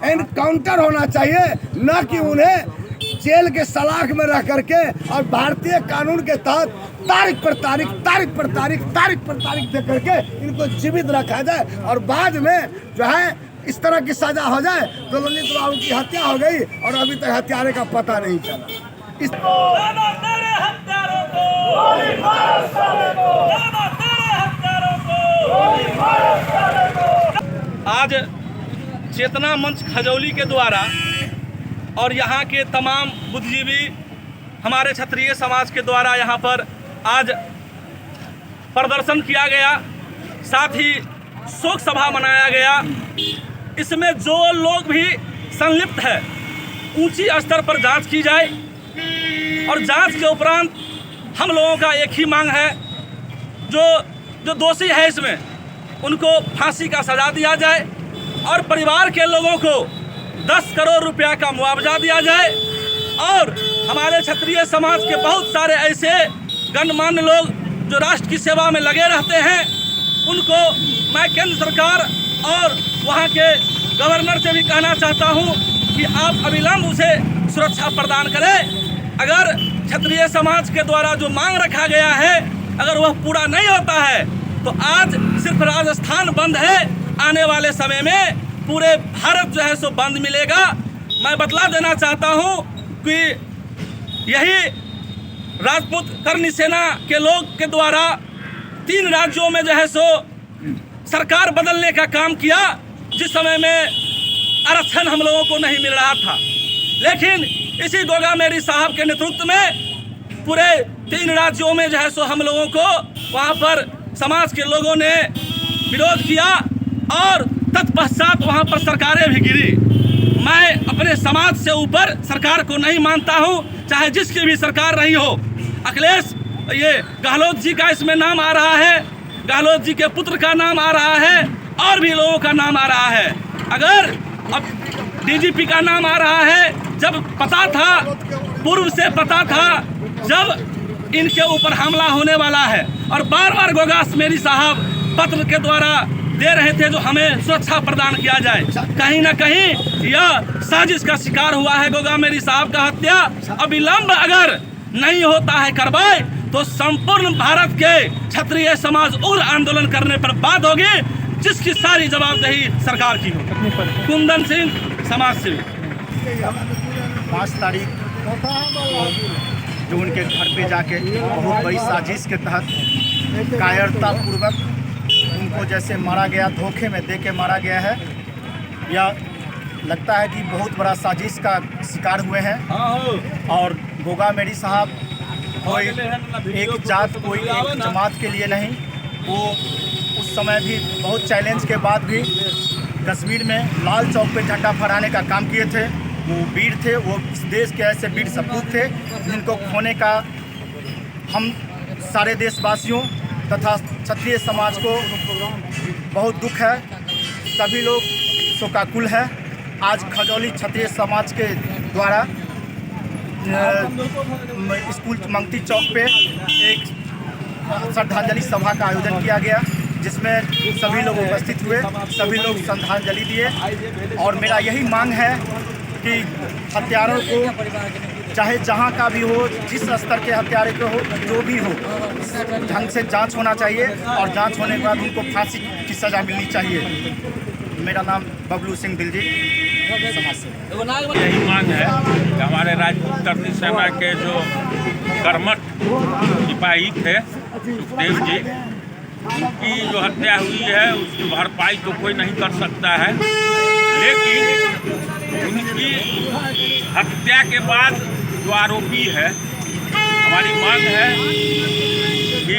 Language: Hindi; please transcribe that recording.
एनकाउंटर होना चाहिए, न कि उन्हें जेल के सलाख में रह करके और भारतीय कानून के तहत तारीख पर तारीख दे करके इनको जीवित रखा जाए और बाद में जो है इस तरह की सजा हो जाए। तो ललित बाबू की हत्या हो गई और अभी तक हत्यारे का पता नहीं चला। आज चेतना मंच खजौली के द्वारा और यहाँ के तमाम बुद्धिजीवी हमारे क्षत्रिय समाज के द्वारा यहाँ पर आज प्रदर्शन किया गया, साथ ही शोक सभा मनाया गया। इसमें जो लोग भी संलिप्त है ऊंची स्तर पर जांच की जाए और जांच के उपरांत हम लोगों का एक ही मांग है, जो दोषी है इसमें उनको फांसी का सजा दिया जाए और परिवार के लोगों को 10 करोड़ रुपया का मुआवजा दिया जाए। और हमारे क्षत्रिय समाज के बहुत सारे ऐसे गणमान्य लोग जो राष्ट्र की सेवा में लगे रहते हैं, उनको मैं केंद्र सरकार और वहाँ के गवर्नर से भी कहना चाहता हूँ कि आप अविलंब उसे सुरक्षा प्रदान करें। अगर क्षत्रिय समाज के द्वारा जो मांग रखा गया है अगर वह पूरा नहीं होता है तो आज सिर्फ राजस्थान बंद है, आने वाले समय में पूरे भारत जो है सो बंद मिलेगा। मैं बतला देना चाहता हूँ कि यही राजपूत करनी सेना के लोग के द्वारा 3 राज्यों में जो है सो सरकार बदलने का काम किया, जिस समय में आरक्षण हम लोगों को नहीं मिल रहा था। लेकिन इसी गोगा मेरी साहब के नेतृत्व में पूरे 3 राज्यों में जो है सो हम लोगों को वहाँ पर समाज के लोगों ने विरोध किया और तत्पश्चात वहाँ पर सरकारें भी गिरी। मैं अपने समाज से ऊपर सरकार को नहीं मानता हूँ, चाहे जिसकी भी सरकार रही हो। अखिलेश ये गहलोत जी का इसमें नाम आ रहा है, गहलोत जी के पुत्र का नाम आ रहा है और भी लोगों का नाम आ रहा है। अगर अब डीजीपी का नाम आ रहा है, जब पता था, पूर्व से पता था जब इनके ऊपर हमला होने वाला है और बार बार गोगास मेरी साहब पत्र के द्वारा दे रहे थे जो हमें सुरक्षा प्रदान किया जाए। कहीं ना कहीं यह साजिश का शिकार हुआ है गोगा मेरी साहब का हत्या। अविलंब अगर नहीं होता है कार्रवाई तो संपूर्ण भारत के क्षत्रिय समाज उग्र आंदोलन करने पर बात होगी, जिसकी सारी जवाबदेही सरकार की होगी। कुंदन सिंह, समाज सेवी। 5 तारीख जो उनके घर पे जाके बहुत बड़ी साजिश के तहत कायरतापूर्वक उनको जैसे मारा गया, धोखे में देके मारा गया है। यह लगता है कि बहुत बड़ा साजिश का शिकार हुए हैं। और गोगा मेरी साहब कोई एक जात, कोई एक जमात के लिए नहीं, वो उस समय भी बहुत चैलेंज के बाद भी कश्मीर में लाल चौक पे झंडा फहराने का काम किए थे। वो वीर थे, वो इस देश के ऐसे वीर सपूत थे जिनको खोने का हम सारे देशवासियों तथा क्षत्रिय समाज को बहुत दुख है। सभी लोग शोकाकुल है। आज खजौली क्षत्रिय समाज के द्वारा स्कूल मंगती चौक पे एक श्रद्धांजलि सभा का आयोजन किया गया, जिसमें सभी लोग उपस्थित हुए, सभी लोग श्रद्धांजलि दिए। और मेरा यही मांग है कि हत्यारों को चाहे जहाँ का भी हो, जिस स्तर के हत्यारे को हो, जो भी हो, ढंग से जांच होना चाहिए और जांच होने के बाद उनको फांसी की सज़ा मिलनी चाहिए। मेरा नाम बबलू सिंह दिलजी, समाज से। यही मांग है कि हमारे राजपूत करनी सेना के जो कर्मठ सिपाही थे सुखदेव जी, उनकी जो हत्या हुई है उसकी भरपाई तो कोई नहीं कर सकता है, लेकिन उनकी हत्या के बाद जो आरोपी है, हमारी मांग है कि